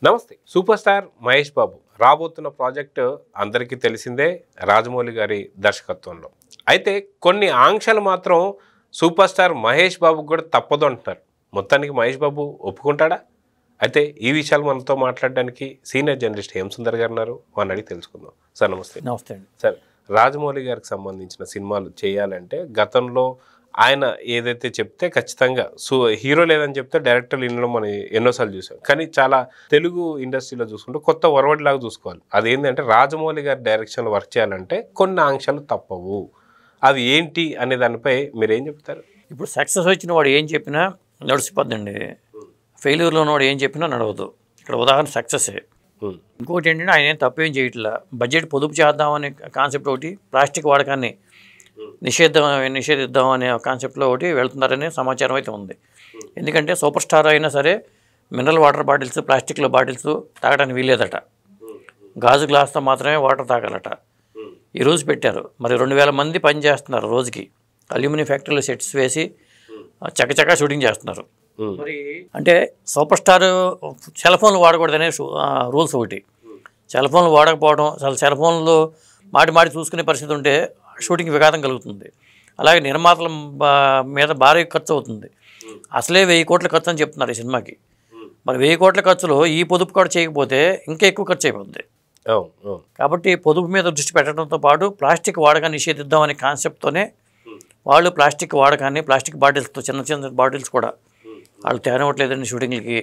నమస్తే. Super star Mahesh Babu రాబోతున్న project అందరికీ తెలిసిందే, రాజమౌళి గారి దర్శకత్వంలో. అయితే కొన్ని ఆంక్షలు మాత్రం సూపర్ స్టార్ మహేష్ బాబుకు కూడా తప్పదు అంటున్నారు. మొత్తానికి మహేష్ బాబు ఒప్పుకుంటాడా? అయితే ఈ విషయాలు మనతో మాట్లాడడానికి సీనియర్ జర్నలిస్ట్ హేమ సుందర్ గారు ఉన్నారు. వారిని అడిగి తెలుసుకుందాం. సార్ నమస్తే. నమస్తే అండి. సార్, రాజమౌళి గారికి సంబంధించిన సినిమాలు చేయాలంటే గతంలో ఆయన ఏదైతే చెప్తే ఖచ్చితంగా హీరో లేదని చెప్తే డైరెక్టర్లు వినడం మనం ఎన్నోసార్లు చూసాం. కానీ చాలా తెలుగు ఇండస్ట్రీలో చూసుకుంటే కొత్త ఒరవడిలాగా చూసుకోవాలి. అదేంటంటే రాజమౌళి గారి డైరెక్షన్లో వర్క్ చేయాలంటే కొన్ని ఆంక్షలు తప్పవు. అవి ఏంటి అనే దానిపై మీరు ఏం చెప్తారు? ఇప్పుడు సక్సెస్ వచ్చిన వాడు ఏం చెప్పినా నడిచిపోద్దండి. ఫెయిల్యూర్లో ఉన్నవాడు ఏం చెప్పినా నడవదు. ఇక్కడ ఉదాహరణ సక్సెసే. ఇంకొకటి ఏంటంటే ఆయన ఏం తప్పేం చేయట్లా. బడ్జెట్ పొదుపు చేద్దామనే కాన్సెప్ట్ ఒకటి, ప్లాస్టిక్ వాడకాన్ని నిషేధిద్దాం అనే కాన్సెప్ట్లో ఒకటి వెళ్తున్నారనే సమాచారం అయితే ఉంది. ఎందుకంటే సూపర్ స్టార్ అయినా సరే మినరల్ వాటర్ బాటిల్స్, ప్లాస్టిక్లో బాటిల్స్ తాగడానికి వీలేదట. గాజు గ్లాస్తో మాత్రమే వాటర్ తాగాలట. ఈరోజు పెట్టారు. మరి 2000 మంది పని చేస్తున్నారు రోజుకి. అల్యూమినియం ఫ్యాక్టరీలో సెట్స్ వేసి చకచకా షూటింగ్ చేస్తున్నారు. మరి అంటే సూపర్ స్టార్ సెల్ ఫోన్లు వాడకూడదనే రూల్స్ ఒకటి. సెల్ ఫోన్లు వాడకపోవడం, అసలు సెల్ ఫోన్లు మాటి చూసుకునే పరిస్థితి ఉంటే షూటింగ్ విఘాతం కలుగుతుంది. అలాగే నిర్మాతల మీద భారీ ఖర్చు అవుతుంది. అసలే 1000 కోట్ల ఖర్చు అని చెప్తున్నారు ఈ సినిమాకి. మరి 1000 కోట్ల ఖర్చులో ఈ పొదుపు కూడా చేయకపోతే ఇంకా ఎక్కువ ఖర్చు అయిపోతుంది. కాబట్టి పొదుపు మీద దృష్టి పెట్టడంతో పాటు ప్లాస్టిక్ వాడకాన్ని నిషేధిద్దాం అనే కాన్సెప్ట్తోనే వాళ్ళు ప్లాస్టిక్ వాడకాన్ని, ప్లాస్టిక్ బాటిల్స్తో చిన్న బాటిల్స్ కూడా వాళ్ళు తేనవట్లేదండి షూటింగ్లకి.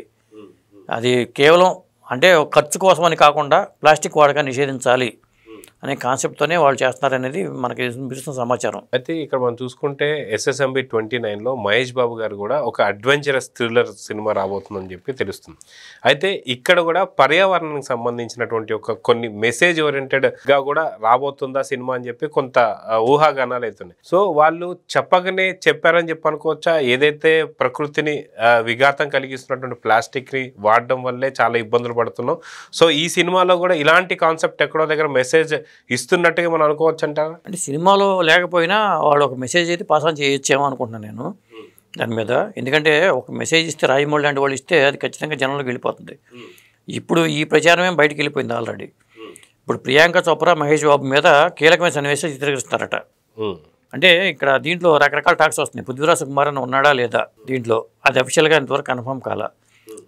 అది కేవలం అంటే ఖర్చు కోసం అని కాకుండా ప్లాస్టిక్ వాడకాన్ని నిషేధించాలి అనే కాన్సెప్ట్తోనే వాళ్ళు చేస్తున్నారనేది మనకి వినిపిస్తున్న సమాచారం. అయితే ఇక్కడ మనం చూసుకుంటే SSMB 29లో మహేష్ బాబు గారు కూడా ఒక అడ్వెంచరస్ థ్రిల్లర్ సినిమా రాబోతుందని చెప్పి తెలుస్తుంది. అయితే ఇక్కడ కూడా పర్యావరణానికి సంబంధించినటువంటి ఒక కొన్ని మెసేజ్ ఓరియంటెడ్గా కూడా రాబోతుందా సినిమా అని చెప్పి కొంత ఊహాగానాలు అవుతున్నాయి. సో వాళ్ళు చెప్పగానే చెప్పారని చెప్పి అనుకోవచ్చా? ఏదైతే ప్రకృతిని విఘాతం కలిగిస్తున్నటువంటి ప్లాస్టిక్ని వాడడం వల్లే చాలా ఇబ్బందులు పడుతున్నాం. సో ఈ సినిమాలో కూడా ఇలాంటి కాన్సెప్ట్ ఎక్కడో దగ్గర మెసేజ్ ఇస్తున్నట్టుగా మనం అనుకోవచ్చు అంటారా? అంటే సినిమాలో లేకపోయినా వాళ్ళు ఒక మెసేజ్ అయితే పాస్ ఆన్ చేయొచ్చేమో అనుకుంటున్నాను నేను దాని మీద. ఎందుకంటే ఒక మెసేజ్ ఇస్తే, రాజమౌళి లాంటి వాళ్ళు ఇస్తే అది ఖచ్చితంగా జనంలోకి వెళ్ళిపోతుంది. ఇప్పుడు ఈ ప్రచారమే బయటికి వెళ్ళిపోయింది ఆల్రెడీ. ఇప్పుడు ప్రియాంక చోప్రా మహేష్ బాబు మీద కీలకమైన సన్నివేశాలు చిత్రీకరిస్తారట. అంటే ఇక్కడ దీంట్లో రకరకాల టాక్స్ వస్తున్నాయి. పృథ్వీరాజ్ సుకుమార్ అని ఉన్నాడా లేదా దీంట్లో, అది అఫీషియల్గా ఇంతవరకు కన్ఫర్మ్ కాల.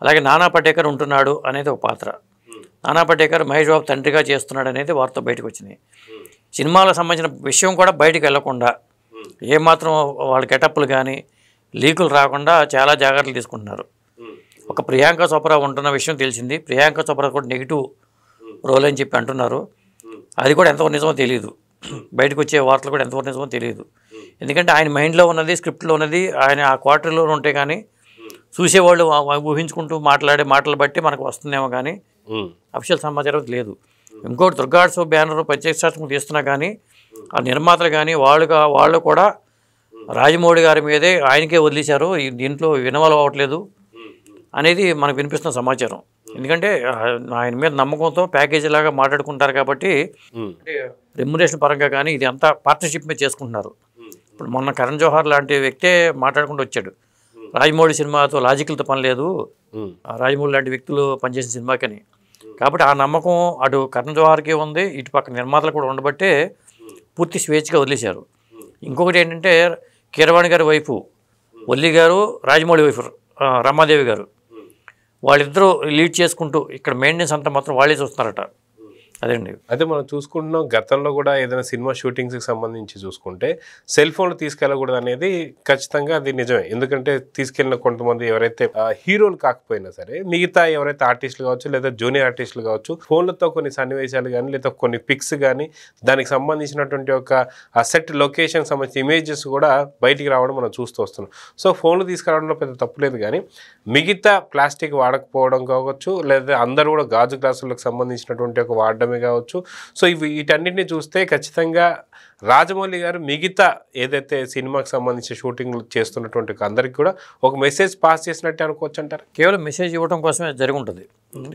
అలాగే నానా పటేకర్ ఉంటున్నాడు అనేది ఒక పాత్ర. నానా పటేకర్ మహేష్ బాబు తండ్రిగా చేస్తున్నాడు అనేది వార్త బయటకు వచ్చినాయి. సినిమాలకు సంబంధించిన విషయం కూడా బయటకు వెళ్లకుండా ఏమాత్రం వాళ్ళ గెటప్లు కానీ లీకులు రాకుండా చాలా జాగ్రత్తలు తీసుకుంటున్నారు. ఒక ప్రియాంక చోప్రా ఉంటున్న విషయం తెలిసింది. ప్రియాంక చోప్రా కూడా నెగిటివ్ రోల్ అని చెప్పి అంటున్నారు. అది కూడా ఎంతవరకు నిజమో తెలియదు. బయటకు వచ్చే వార్తలు కూడా ఎంతవరకు నిజమో తెలియదు. ఎందుకంటే ఆయన మైండ్లో ఉన్నది, స్క్రిప్ట్లో ఉన్నది ఆయన ఆ క్వార్టర్లో ఉంటే కానీ చూసేవాళ్ళు ఊహించుకుంటూ మాట్లాడే మాటలు బట్టి మనకు వస్తుందేమో కానీ అఫీషియల్ సమాచారం లేదు. ఇంకోటి దుర్గాడ్స్ బ్యానర్ ప్రత్యేక శాస్త్రం తీస్తున్నా కానీ ఆ నిర్మాతలు కానీ వాళ్ళు కూడా రాజమౌళి గారి మీదే ఆయనకే వదిలేశారు, దీంట్లో ఇన్వాల్వ్ అవ్వట్లేదు అనేది మనకు వినిపిస్తున్న సమాచారం. ఎందుకంటే ఆయన మీద నమ్మకంతో ప్యాకేజీ లాగా మాట్లాడుకుంటారు కాబట్టి రెమ్యునరేషన్ పరంగా కానీ ఇది అంతా పార్ట్నర్షిప్ మీద చేసుకుంటున్నారు. ఇప్పుడు మొన్న కరణ్ జోహార్ లాంటి వ్యక్తే మాట్లాడుకుంటూ వచ్చాడు, రాజమౌళి సినిమాతో లాజికల్తో పని లేదు, రాజమౌళి లాంటి వ్యక్తులు పనిచేసిన సినిమాకని. కాబట్టి ఆ నమ్మకం అటు కరణ్ జోహార్కి ఉంది, ఇటు పక్క నిర్మాతలు కూడా ఉండబట్టే పూర్తి స్వేచ్ఛగా వదిలేశారు. ఇంకొకటి ఏంటంటే కీరవాణి గారి వైఫ్ వల్లి గారు, రాజమౌళి వైఫ్ రమాదేవి గారు, వాళ్ళిద్దరూ లీడ్ చేసుకుంటూ ఇక్కడ మెయింటెనెన్స్ అంతా మాత్రం వాళ్ళే చూస్తున్నారట. అదండి. అదే మనం చూసుకుంటున్నాం. గతంలో కూడా ఏదైనా సినిమా షూటింగ్స్కి సంబంధించి చూసుకుంటే సెల్ ఫోన్లు తీసుకెళ్ళకూడదు అనేది ఖచ్చితంగా అది నిజమే. ఎందుకంటే తీసుకెళ్ళిన కొంతమంది ఎవరైతే హీరోలు కాకపోయినా సరే మిగతా ఎవరైతే ఆర్టిస్టులు కావచ్చు లేదా జూనియర్ ఆర్టిస్టులు కావచ్చు ఫోన్లతో కొన్ని సన్నివేశాలు కానీ లేదా కొన్ని పిక్స్ కానీ దానికి సంబంధించినటువంటి ఒక సెట్ లొకేషన్ సంబంధించిన ఇమేజెస్ కూడా బయటికి రావడం మనం చూస్తూ వస్తున్నాం. సో ఫోన్లు తీసుకురావడంలో పెద్ద తప్పులేదు. కానీ మిగతా ప్లాస్టిక్ వాడకపోవడం కావచ్చు లేదా అందరూ కూడా గాజు గ్లాసులకు సంబంధించినటువంటి ఒక వాడడం కావచ్చు. సో వీటన్నిటిని చూస్తే ఖచ్చితంగా రాజమౌళి గారు మిగతా ఏదైతే సినిమాకి సంబంధించి షూటింగ్ చేస్తున్నటువంటి అందరికి కూడా ఒక మెసేజ్ పాస్ చేసినట్టే అనుకోవచ్చు అంటారు. కేవలం మెసేజ్ ఇవ్వడం కోసమే జరిగి ఉంటుంది.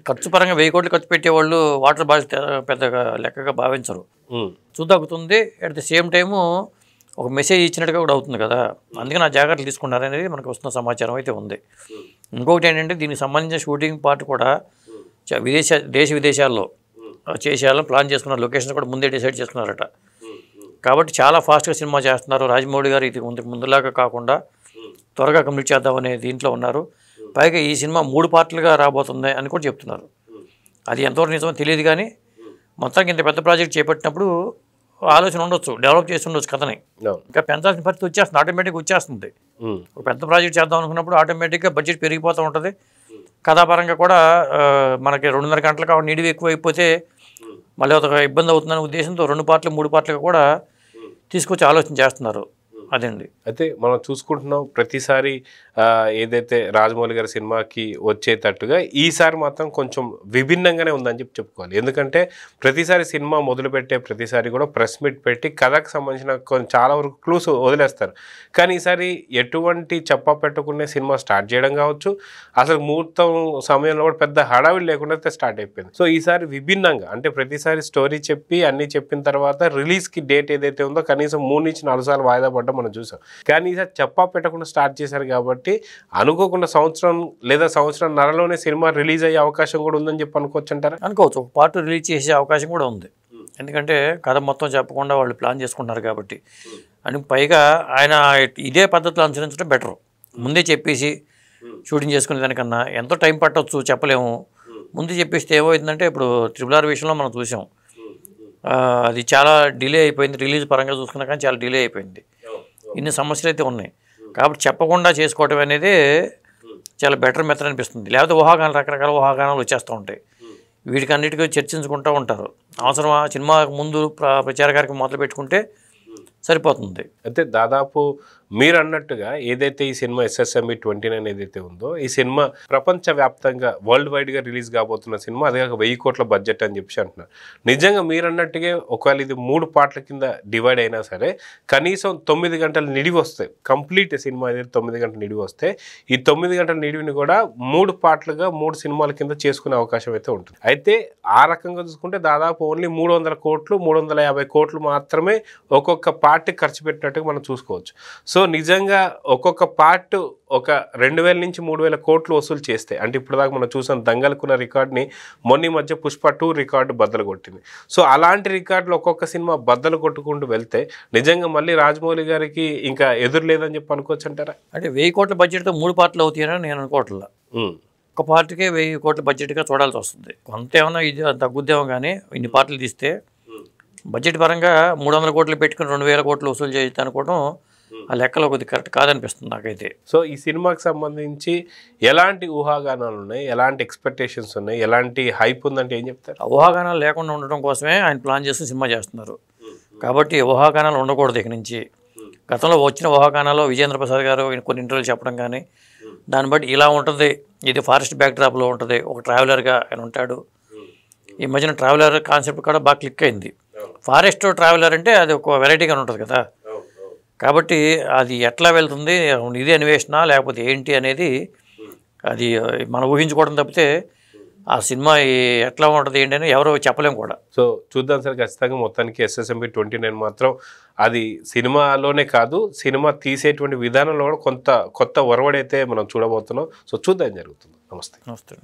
ఖర్చు పరంగా 1000 కోట్లు ఖర్చు పెట్టేవాళ్ళు వాటర్ బాటిల్స్ పెద్దగా లెక్కగా భావించరు. చూదక్కుతుంది. అట్ ది సేమ్ టైము ఒక మెసేజ్ ఇచ్చినట్టుగా కూడా అవుతుంది కదా. అందుకని ఆ జాగ్రత్తలు తీసుకున్నారనేది మనకు వస్తున్న సమాచారం అయితే ఉంది. ఇంకొకటి ఏంటంటే దీనికి సంబంధించిన షూటింగ్ పార్ట్ కూడా దేశ విదేశాల్లో చేసేయాలని ప్లాన్ చేసుకున్నారు. లొకేషన్ కూడా ముందే డిసైడ్ చేసుకున్నారట. కాబట్టి చాలా ఫాస్ట్గా సినిమా చేస్తున్నారు. రాజమౌళి గారు ఇది ముందులాగా కాకుండా త్వరగా కంప్లీట్ చేద్దామనే దీంట్లో ఉన్నారు. పైగా ఈ సినిమా 3 పార్ట్లుగా రాబోతుంది అని కూడా చెప్తున్నారు. అది ఎంతవరకు నిజమో తెలియదు, కానీ మొత్తానికి ఇంత పెద్ద ప్రాజెక్ట్ చేపట్టినప్పుడు ఆలోచన ఉండొచ్చు, డెవలప్ చేసి ఉండొచ్చు కథని. ఇంకా పెంచాల్సిన పరిస్థితి వచ్చేస్తుంది, ఆటోమేటిక్గా వచ్చేస్తుంది. ఒక పెద్ద ప్రాజెక్ట్ చేద్దాం అనుకున్నప్పుడు ఆటోమేటిక్గా బడ్జెట్ పెరిగిపోతూ ఉంటుంది. కథాపరంగా కూడా మనకి 2.5 గంటలకు నిడివి ఎక్కువ అయిపోతే మళ్ళీ ఒక ఇబ్బంది అవుతుందనే ఉద్దేశంతో 2 పార్ట్లు 3 పార్ట్లుగా కూడా తీసుకొచ్చి ఆలోచన చేస్తున్నారు. అదండి. అయితే మనం చూసుకుంటున్నాం ప్రతిసారి ఏదైతే రాజమౌళి గారి సినిమాకి వచ్చేటట్టుగా ఈసారి మాత్రం కొంచెం విభిన్నంగానే ఉందని చెప్పుకోవాలి. ఎందుకంటే ప్రతిసారి సినిమా మొదలుపెట్టే ప్రతిసారి కూడా ప్రెస్ మీట్ పెట్టి కథకు సంబంధించిన చాలా వరకు క్లూస్ వదిలేస్తారు. కానీ ఈసారి ఎటువంటి చెప్పా పెట్టుకునే సినిమా స్టార్ట్ చేయడం కావచ్చు, అసలు ముహూర్తం సమయంలో కూడా పెద్ద హడావిడి లేకుండా స్టార్ట్ అయిపోయింది. సో ఈసారి విభిన్నంగా, అంటే ప్రతిసారి స్టోరీ చెప్పి అన్నీ చెప్పిన తర్వాత రిలీజ్కి డేట్ ఏదైతే ఉందో కనీసం 3 నుంచి 4 సార్లు వాయిదా పడ్డం మనం చూసాం. కానీ ఈసారి చెప్పా పెట్టకుండా స్టార్ట్ చేశారు కాబట్టి అనుకోకుండా సంవత్సరం లేదా సంవత్సరంన్నరలోనే సినిమా రిలీజ్ అయ్యే అవకాశం కూడా ఉందని చెప్పి అనుకోవచ్చు అంటారా? అనుకోవచ్చు. ఒక పార్ట్ రిలీజ్ చేసే అవకాశం కూడా ఉంది. ఎందుకంటే కథ మొత్తం చెప్పకుండా వాళ్ళు ప్లాన్ చేసుకుంటున్నారు కాబట్టి. అని పైగా ఆయన ఇదే పద్ధతిలో అనుసరించడం బెటర్. ముందే చెప్పేసి షూటింగ్ చేసుకునే దానికన్నా ఎంతో టైం పట్టవచ్చు చెప్పలేము. ముందు చెప్పేస్తే ఏమవుతుందంటే ఇప్పుడు RRR విషయంలో మనం చూసాం, అది చాలా డిలే అయిపోయింది. రిలీజ్ పరంగా చూసుకున్నా కానీ చాలా డిలే అయిపోయింది. ఇన్ని సమస్యలు అయితే ఉన్నాయి. కాబట్టి చెప్పకుండా చేసుకోవటం అనేది చాలా బెటర్ మెథడ్ అనిపిస్తుంది. లేకపోతే ఊహాగానాలు, రకరకాల ఊహాగానాలు వచ్చేస్తూ ఉంటాయి. వీటికన్నిటికీ చర్చించుకుంటూ ఉంటారు. అవసరమా సినిమా ముందు ప్రచార కార్యక్రమం మొదలు పెట్టుకుంటే సరిపోతుంది. అయితే దాదాపు మీరు అన్నట్టుగా ఏదైతే ఈ సినిమా SSME 29 ఏదైతే ఉందో ఈ సినిమా ప్రపంచవ్యాప్తంగా వరల్డ్ వైడ్గా రిలీజ్ కాబోతున్న సినిమా, అదే 1000 కోట్ల బడ్జెట్ అని చెప్పి అంటున్నారు. నిజంగా మీరు అన్నట్టుగా ఒకవేళ ఇది 3 పార్ట్ల కింద డివైడ్ అయినా సరే కనీసం 9 గంటల నిడివి వస్తాయి. కంప్లీట్ సినిమా ఏదైతే 9 గంటల నిడివి వస్తే ఈ 9 గంటల నిడివిని కూడా 3 పార్ట్లుగా 3 సినిమాల కింద చేసుకునే అవకాశం అయితే ఉంటుంది. అయితే ఆ రకంగా చూసుకుంటే దాదాపు ఓన్లీ 300 కోట్లు 350 కోట్లు మాత్రమే ఒక్కొక్క పార్ట్ ఖర్చు పెట్టినట్టుగా మనం చూసుకోవచ్చు. సో నిజంగా ఒక్కొక్క పార్ట్ ఒక 2000 నుంచి 3000 కోట్లు వసూలు చేస్తే, అంటే ఇప్పుడు దాకా మనం చూసాం దంగల్కున్న రికార్డ్ని మొన్న మధ్య పుష్ప 2 రికార్డు బద్దలు కొట్టింది. సో అలాంటి రికార్డులు ఒక్కొక్క సినిమా బద్దలు కొట్టుకుంటూ వెళ్తే నిజంగా మళ్ళీ రాజమౌళి గారికి ఇంకా ఎదురు లేదని చెప్పి అనుకోవచ్చు అంటారా? అంటే 1000 కోట్ల బడ్జెట్తో 3 పార్ట్లు అవుతాయని నేను అనుకోవట్లా. ఒక పార్ట్కే 1000 కోట్ల బడ్జెట్గా చూడాల్సి వస్తుంది. కొంత ఏమన్నా ఇది తగ్గుద్దేమో, కానీ ఇన్ని పార్ట్లు తీస్తే బడ్జెట్ పరంగా 300 కోట్లు పెట్టుకుని 2000 కోట్లు వసూలు చేయొచ్చు అనుకోవడం ఆ లెక్కలో కొద్దిగా కరెక్ట్ కాదనిపిస్తుంది నాకైతే. సో ఈ సినిమాకి సంబంధించి ఎలాంటి ఊహాగానాలు ఉన్నాయి, ఎలాంటి ఎక్స్పెక్టేషన్స్ ఉన్నాయి, ఎలాంటి హైప్ ఉందంటే ఏం చెప్తారు? ఊహాగానాలు లేకుండా ఉండటం కోసమే ఆయన ప్లాన్ చేసి సినిమా చేస్తున్నారు. కాబట్టి ఊహాగానాలు ఉండకూడదు ఇక నుంచి. గతంలో వచ్చిన ఊహాగానాల్లో విజేంద్ర ప్రసాద్ గారు కొన్ని ఇంటర్వ్యూలు చెప్పడం కానీ, దాన్ని బట్టి ఇలా ఉంటుంది, ఇది ఫారెస్ట్ బ్యాక్డ్రాప్లో ఉంటుంది, ఒక ట్రావెలర్గా ఆయన ఉంటాడు. ఈ మధ్యన ట్రావెలర్ కాన్సెప్ట్ కూడా బాగా క్లిక్ అయింది. ఫారెస్ట్ ట్రావెలర్ అంటే అది ఒక వెరైటీగా ఉంటుంది కదా. కాబట్టి అది ఎట్లా వెళ్తుంది, ఇది అన్వేషణ లేకపోతే ఏంటి అనేది అది మనం ఊహించుకోవడం తప్పితే ఆ సినిమా ఎట్లా ఉంటుంది ఏంటి అని ఎవరో చెప్పలేము కూడా. సో చూద్దాం సార్. ఖచ్చితంగా మొత్తానికి SSME 29 మాత్రం అది సినిమాలోనే కాదు, సినిమా తీసేటువంటి విధానంలో కూడా కొత్త ఒరవడైతే మనం చూడబోతున్నాం. సో చూద్దాం జరుగుతుంది. నమస్తే. నమస్తే.